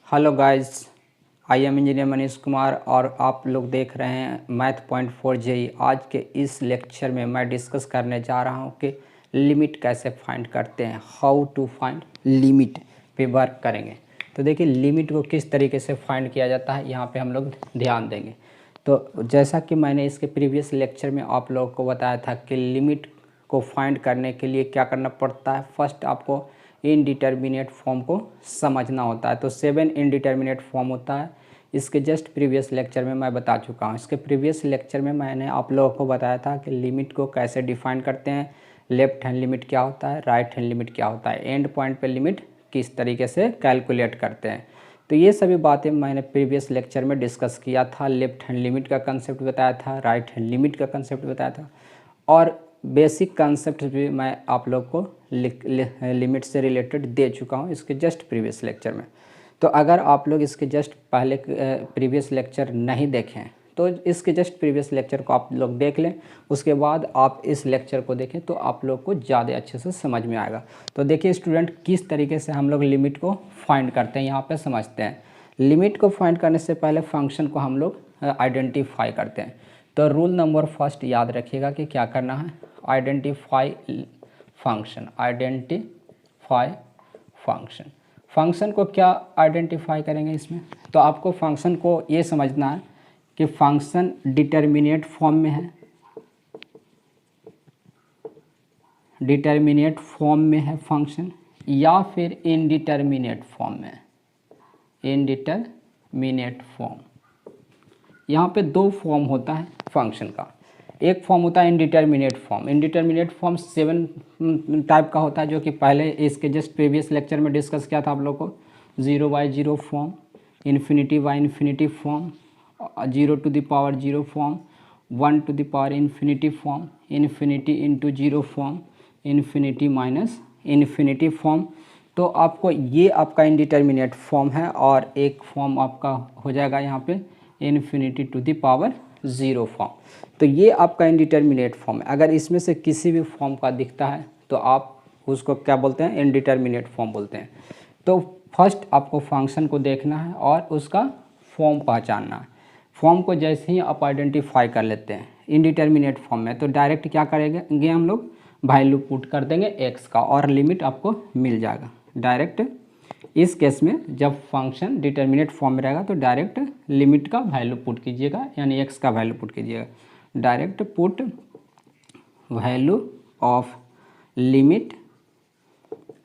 Hello guys, I am engineer Manish Kumar और आप लोग देख रहे हैं मैथ पॉइंट 4 जेई। आज के इस लेक्चर में मैं डिस्कस करने जा रहा हूं कि लिमिट कैसे फाइंड करते हैं, हाउ टू फाइंड लिमिट पे वर्क करेंगे। तो देखिए लिमिट को किस तरीके से फाइंड किया जाता है, यहाँ पे हम लोग ध्यान देंगे। तो जैसा कि मैंने इसके प्रीवियस लेक्चर में आप लोगों को बताया था कि लिमिट को फाइंड करने के लिए क्या करना पड़ता है। फर्स्ट आपको इनडिटर्मिनेट फॉर्म को समझना होता है। तो 7 इनडिटर्मिनेट फॉर्म होता है। इसके जस्ट प्रीवियस लेक्चर में मैं बता चुका हूँ। इसके प्रीवियस लेक्चर में मैंने आप लोगों को बताया था कि लिमिट को कैसे डिफाइन करते हैं, लेफ्ट हैंड लिमिट क्या होता है, राइट हैंड लिमिट क्या होता है, एंड पॉइंट पे लिमिट किस तरीके से कैलकुलेट करते हैं। तो ये सभी बातें मैंने प्रीवियस लेक्चर में डिस्कस किया था। लेफ्ट हैंड लिमिट का कंसेप्ट बताया था, राइट हैंड लिमिट का कंसेप्ट बताया था और बेसिक कंसेप्ट भी मैं आप लोग को लिमिट से रिलेटेड दे चुका हूँ इसके जस्ट प्रीवियस लेक्चर में। तो अगर आप लोग इसके जस्ट पहले प्रीवियस लेक्चर नहीं देखें तो इसके जस्ट प्रीवियस लेक्चर को आप लोग देख लें, उसके बाद आप इस लेक्चर को देखें तो आप लोग को ज़्यादा अच्छे से समझ में आएगा। तो देखिए स्टूडेंट, किस तरीके से हम लोग लिमिट को फाइंड करते हैं, यहाँ पे समझते हैं। लिमिट को फाइंड करने से पहले फंक्शन को हम लोग आइडेंटिफाई करते हैं। तो रूल नंबर फर्स्ट याद रखिएगा कि क्या करना है, identify function. Identify function, function को क्या आइडेंटिफाई करेंगे इसमें, तो आपको फंक्शन को ये समझना है कि फंक्शन डिटर्मिनेट फॉर्म में है, डिटर्मिनेट फॉर्म में है फंक्शन, या फिर इनडिटर्मिनेट फॉर्म में, इनडिटर्मिनेट फॉर्म। यहाँ पे दो फॉर्म होता है फंक्शन का। एक फॉर्म होता है indeterminate form. Indeterminate form 7 type का होता है, जो कि पहले इसके जस्ट प्रीवियस लेक्चर में डिस्कस किया था आप लोग को। 0/0 form, infinity by infinity form, 0 to the power 0 form, 1 to the power infinity form, infinity into 0 form, infinity minus infinity form. तो आपको ये आपका इनडिटर्मिनेट फॉर्म है और एक फॉर्म आपका हो जाएगा यहाँ पे infinity to the power 0 form. तो ये आपका इनडिटर्मिनेट फॉर्म है। अगर इसमें से किसी भी फॉर्म का दिखता है तो आप उसको क्या बोलते हैं, इनडिटर्मिनेट फॉर्म बोलते हैं। तो फर्स्ट आपको फंक्शन को देखना है और उसका फॉर्म पहचानना है। फॉर्म को जैसे ही आप आइडेंटिफाई कर लेते हैं इनडिटर्मिनेट फॉर्म में, तो डायरेक्ट क्या करेंगे हम लोग, वैल्यू पुट कर देंगे एक्स का और लिमिट आपको मिल जाएगा डायरेक्ट। इस केस में जब फंक्शन डिटर्मिनेट फॉर्म में रहेगा तो डायरेक्ट लिमिट का वैल्यू पुट कीजिएगा, यानी एक्स का वैल्यू पुट कीजिएगा। Direct put value of limit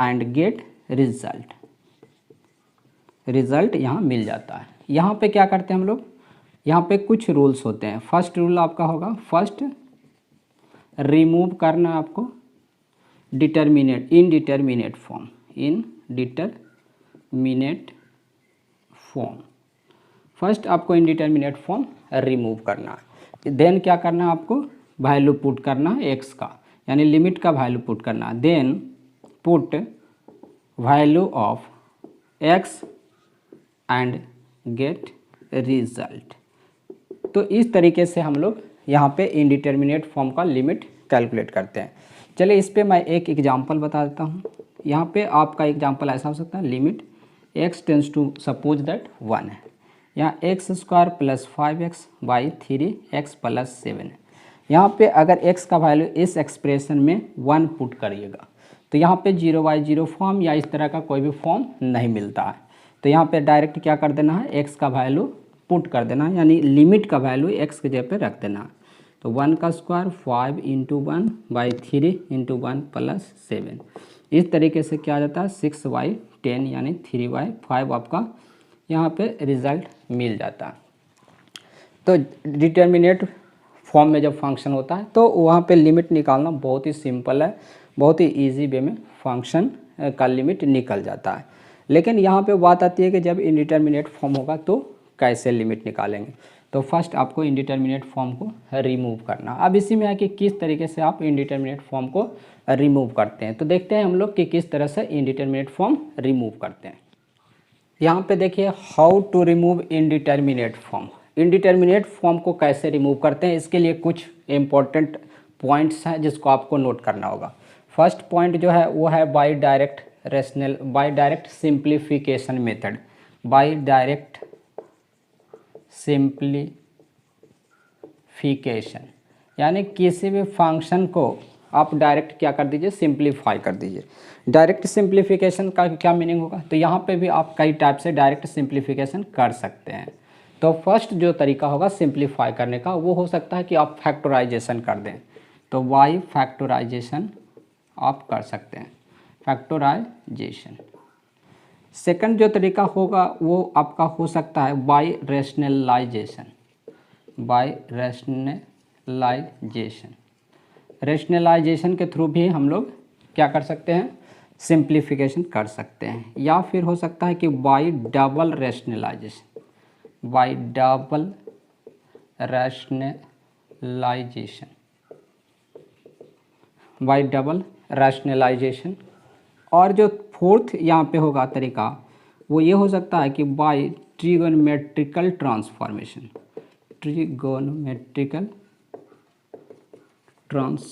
and get result. Result यहाँ मिल जाता है। यहाँ पे क्या करते हैं हम लोग, यहाँ पे कुछ रूल्स होते हैं। फर्स्ट रूल आपका होगा, फर्स्ट रिमूव करना आपको indeterminate form, indeterminate form. First आपको इनडिटर्मिनेट फॉर्म रिमूव करना है। देन क्या करना है, आपको वैल्यू पुट करना है एक्स का, यानी लिमिट का वैल्यू पुट करना है। Then put value of x and get result. तो इस तरीके से हम लोग यहाँ पे इनडिटर्मिनेट फॉर्म का लिमिट कैलकुलेट करते हैं। चलिए इस पे मैं एक एग्जांपल बता देता हूँ। यहाँ पे आपका एग्जांपल ऐसा हो सकता है, limit x tends to suppose that 1 है, यहाँ x² + 5x बाई 3x + 7 है। यहाँ पे अगर x का वैल्यू इस एक्सप्रेशन में 1 पुट करिएगा तो यहाँ पे 0/0 फॉर्म या इस तरह का कोई भी फॉर्म नहीं मिलता है। तो यहाँ पे डायरेक्ट क्या कर देना है, x का वैल्यू पुट कर देना है, यानी लिमिट का वैल्यू x के जगह पे रख देना है। तो 1 का स्क्वायर 5 × 1 बाई 3 × 1 + 7। इस तरीके से क्या आ जाता है 6/10 यानी 3/5 आपका यहाँ पे रिजल्ट मिल जाता है। तो डिटर्मिनेट फॉर्म में जब फंक्शन होता है तो वहाँ पे लिमिट निकालना बहुत ही सिंपल है, बहुत ही इजी वे में फंक्शन का लिमिट निकल जाता है। लेकिन यहाँ पे बात आती है कि जब इनडिटर्मिनेट फॉर्म होगा तो कैसे लिमिट निकालेंगे। तो फर्स्ट आपको इनडिटर्मिनेट फॉर्म को रिमूव करना। अब इसी में है कि किस तरीके से आप इनडिटर्मिनेट फॉर्म को रिमूव करते हैं। तो देखते हैं हम लोग कि किस तरह से इनडिटर्मिनेट फॉर्म रिमूव करते हैं। यहाँ पे देखिए how to remove indeterminate form. Indeterminate form को कैसे रिमूव करते हैं, इसके लिए कुछ इम्पोर्टेंट पॉइंट्स हैं जिसको आपको नोट करना होगा। फर्स्ट पॉइंट जो है वो है by direct simplification method. By direct simplification, यानी किसी भी फंक्शन को आप डायरेक्ट क्या कर दीजिए, सिंप्लीफाई कर दीजिए। डायरेक्ट सिंप्लीफिकेशन का क्या मीनिंग होगा, तो यहाँ पे भी आप कई टाइप से डायरेक्ट सिंप्लीफिकेशन कर सकते हैं। तो फर्स्ट जो तरीका होगा सिंप्लीफाई करने का वो हो सकता है कि आप फैक्टराइजेशन कर दें, तो बाय फैक्टराइजेशन आप कर सकते हैं, फैक्टराइजेशन। सेकंड जो तरीका होगा वो आपका हो सकता है by rationalisation, by rationalisation. Rationalisation के थ्रू भी हम लोग क्या कर सकते हैं, सिंप्लीफिकेशन कर सकते हैं। या फिर हो सकता है कि by double rationalisation, by double rationalisation, by double rationalisation. और जो फोर्थ यहाँ पे होगा तरीका वो ये हो सकता है कि by trigonometrical transformation, trigonometrical transformation.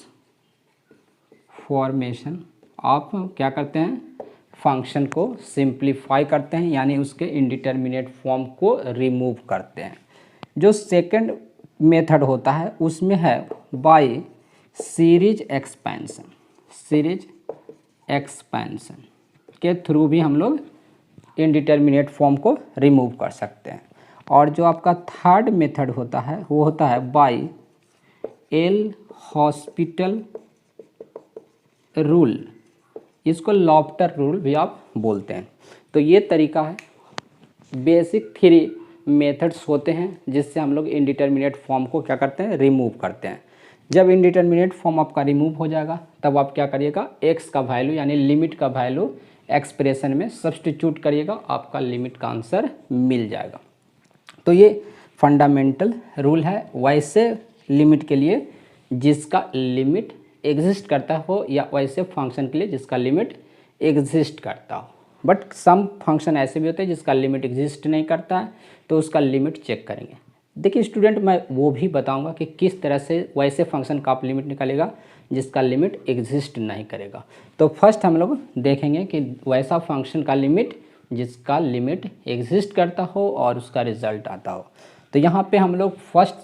आप क्या करते हैं, फंक्शन को सिंप्लीफाई करते हैं, यानी उसके इंडिटरमिनेट फॉर्म को रिमूव करते हैं। जो सेकंड मेथड होता है उसमें है bye series expansion, series expansion के थ्रू भी हम लोग इनडिटर्मिनेट फॉर्म को रिमूव कर सकते हैं। और जो आपका थर्ड मेथड होता है वो होता है बाय एल हॉस्पिटल रूल, इसको लॉफ्टर रूल भी आप बोलते हैं। तो ये तरीका है, बेसिक 3 मेथड्स होते हैं जिससे हम लोग इनडिटर्मिनेट फॉर्म को क्या करते हैं, रिमूव करते हैं। जब इनडिटर्मिनेट फॉर्म आपका रिमूव हो जाएगा तब आप क्या करिएगा, एक्स का वैल्यू यानी लिमिट का वैल्यू एक्सप्रेशन में सब्स्टिट्यूट करिएगा, आपका लिमिट का आंसर मिल जाएगा। तो ये फंडामेंटल रूल है। वैसे लिमिट के लिए जिसका लिमिट एग्जिस्ट करता हो, या वैसे फंक्शन के लिए जिसका लिमिट एग्जिस्ट करता हो। बट सम फंक्शन ऐसे भी होते हैं जिसका लिमिट एग्जिस्ट नहीं करता है, तो उसका लिमिट चेक करेंगे। देखिए स्टूडेंट, मैं वो भी बताऊंगा कि किस तरह से वैसे फंक्शन का आप लिमिट निकालेगा जिसका लिमिट एग्जिस्ट नहीं करेगा। तो फर्स्ट हम लोग देखेंगे कि वैसा फंक्शन का लिमिट जिसका लिमिट एग्जिस्ट करता हो और उसका रिजल्ट आता हो। तो यहाँ पे हम लोग फर्स्ट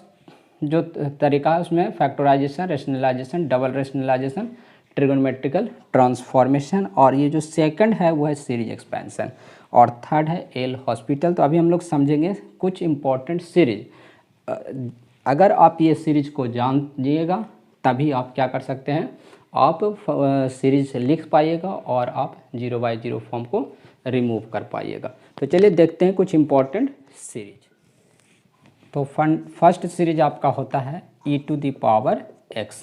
जो तरीका है उसमें factorisation, rationalisation, double rationalisation, trigonometrical transformation, और ये जो सेकंड है वो है सीरीज एक्सपेंशन, और थर्ड है एल हॉस्पिटल। तो अभी हम लोग समझेंगे कुछ इंपॉर्टेंट सीरीज। अगर आप ये सीरीज को जानिएगा तभी आप क्या कर सकते हैं, आप सीरीज लिख पाइएगा और आप 0/0 फॉर्म को रिमूव कर पाइएगा। तो चलिए देखते हैं कुछ इंपॉर्टेंट सीरीज। तो फर्स्ट सीरीज आपका होता है e to the power x।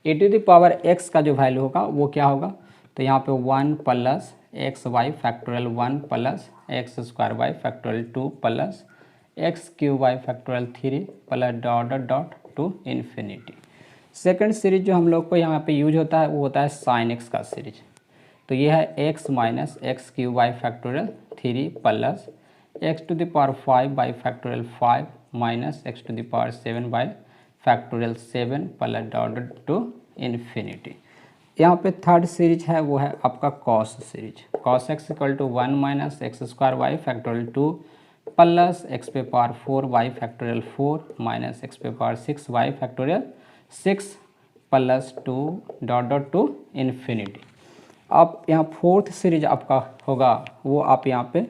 e to the power x का जो वैल्यू होगा वो क्या होगा, तो यहाँ पे 1 plus x by factorial 1 plus x square by factorial 2 plus x cube by factorial 3 plus dot dot dot to infinity. Second series जो हम लोग को यहाँ पे यूज होता है वो होता है साइन एक्स का सीरीज। तो ये है x minus x cube by factorial 3 plus x to the power 5 by factorial 5 minus x to the power 7 by factorial 7 plus dot to infinity. यहाँ पे थर्ड सीरीज है वो है आपका cos series. Cos x equal to 1 minus x square by factorial 2 plus x पे power 4 by factorial 4 minus x पे power 6 by factorial 6 plus 2 dot dot to infinity. आप यहाँ फोर्थ सीरीज आपका होगा वो आप यहाँ पे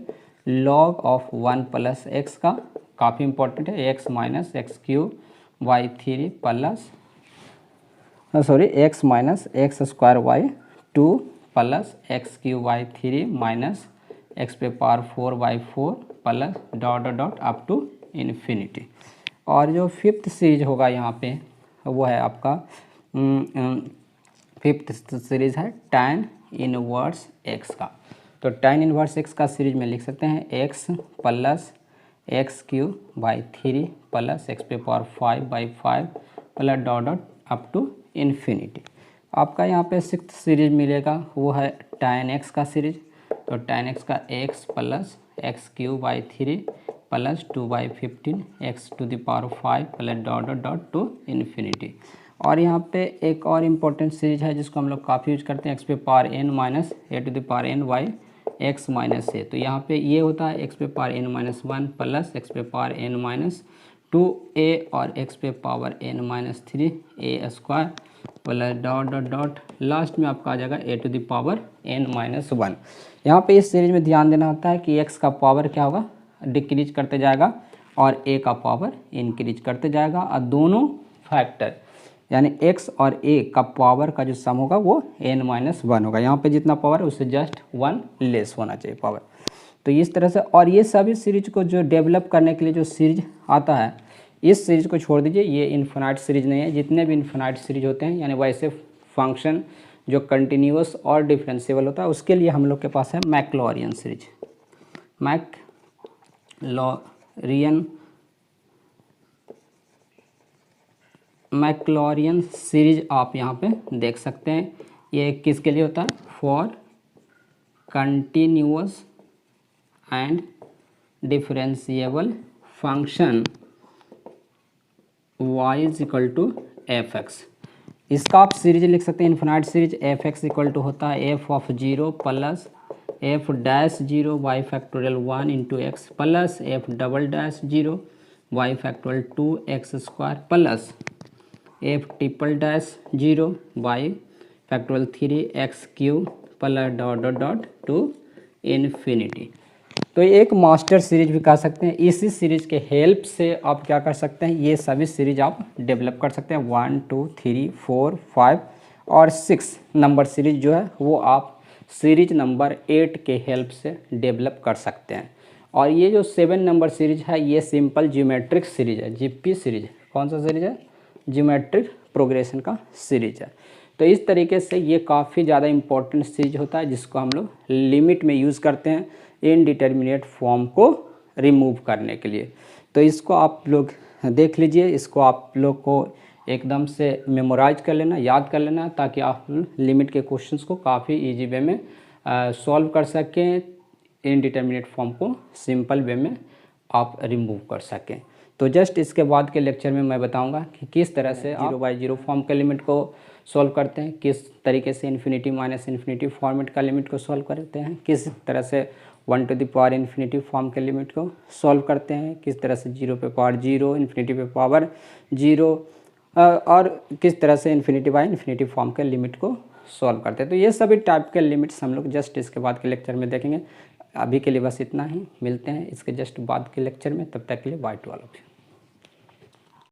लॉग ऑफ 1 प्लस एक्स का, काफ़ी इंपॉर्टेंट है, x minus x cube by 3 plus x minus x square by 2 plus x cube by 3 minus x पे power 4 by 4 plus dot dot dot up to infinity. और जो fifth series होगा यहाँ पे वो है आपका फिफ्थ सीरीज है tan इनवर्स एक्स का। तो tan इनवर्स एक्स का सीरीज में लिख सकते हैं x plus x cube by 3 plus x पे power 5 by 5 plus dot dot up to infinity. आपका यहाँ पे सिक्स्थ सीरीज मिलेगा वो है tan एक्स का सीरीज। तो tan एक्स का x plus x cube by 3 plus 2 by 15 x to the power 5 plus dot dot dot to infinity. और यहाँ पे एक और इम्पोर्टेंट सीरीज है जिसको हम लोग काफ़ी यूज करते हैं, एक्स पे power n minus a to the power n by x minus a, तो यहाँ पे ये होता है एक्स पे power n minus one plus x पे power n minus two a और एक्स पे power n minus three a square plus dot dot dot last में आपका आ जाएगा a to the power n minus one. यहाँ पे इस सीरीज में ध्यान देना होता है कि एक्स का पावर क्या होगा, डिक्रीज करते जाएगा और ए का पावर इंक्रीज करते जाएगा, और दोनों फैक्टर यानी x और a का पावर का जो सम होगा वो n माइनस वन होगा। यहाँ पे जितना पावर है उससे जस्ट वन लेस होना चाहिए पावर। तो इस तरह से, और ये सभी सीरीज को जो डेवलप करने के लिए जो सीरीज आता है, इस सीरीज को छोड़ दीजिए, ये इन्फिनाइट सीरीज नहीं है। जितने भी इन्फिनाइट सीरीज होते हैं यानी वैसे फंक्शन जो कंटिन्यूस और डिफरेंशिएबल होता है, उसके लिए हम लोग के पास है मैक्लॉरियन सीरीज। मैक्लॉरियन सीरीज आप यहाँ पे देख सकते हैं। ये किसके लिए होता है, for continuous and differentiable function y is equal to f x. इसका आप सीरीज लिख सकते हैं, infinite series f x equal to होता है f of zero plus f dash zero by factorial one into x plus f double dash zero by factorial two x square plus f triple dash zero by factorial three x cube plus dot dot dot to infinity. तो एक master series भी कह सकते हैं। इसी series के help से आप क्या कर सकते हैं, ये सभी सीरीज आप डेवलप कर सकते हैं। 1 2 3 4 5 और 6 नंबर सीरीज जो है वो आप सीरीज नंबर 8 के हेल्प से डेवलप कर सकते हैं। और ये जो 7 नंबर सीरीज है ये सिंपल ज्योमेट्रिक सीरीज है, जीपी सीरीज। कौन सा सीरीज है, ज्योमेट्रिक प्रोग्रेशन का सीरीज है। तो इस तरीके से ये काफ़ी ज़्यादा इम्पोर्टेंट सीरीज होता है, जिसको हम लोग लिमिट में यूज़ करते हैं इनडिटर्मिनेट फॉर्म को रिमूव करने के लिए। तो इसको आप लोग देख लीजिए, इसको आप लोग को एकदम से मेमोराइज कर लेना, याद कर लेना, ताकि आप लिमिट के क्वेश्चंस को काफ़ी इजी वे में सॉल्व कर सकें, इनडिटर्मिनेट फॉर्म को सिंपल वे में आप रिमूव कर सकें। तो जस्ट इसके बाद के लेक्चर में मैं बताऊंगा कि किस तरह से 0/0 फॉर्म के लिमिट को सॉल्व करते हैं, किस तरीके से इन्फिनिटी माइनस इन्फिनिटी फॉर्मेट का लिमिट को सॉल्व करते हैं, किस तरह से 1 to the power infinity form के लिमिट को सॉल्व करते हैं, किस तरह से 0 पे पावर 0, इन्फिनिटी पे पावर 0, और किस तरह से इन्फिनिटी बाय इन्फिनिटी फॉर्म के लिमिट को सॉल्व करते हैं। तो ये सभी टाइप के लिमिट्स हम लोग जस्ट इसके बाद के लेक्चर में देखेंगे। अभी के लिए बस इतना ही, मिलते हैं इसके जस्ट बाद के लेक्चर में, तब तक के लिए by two all of you.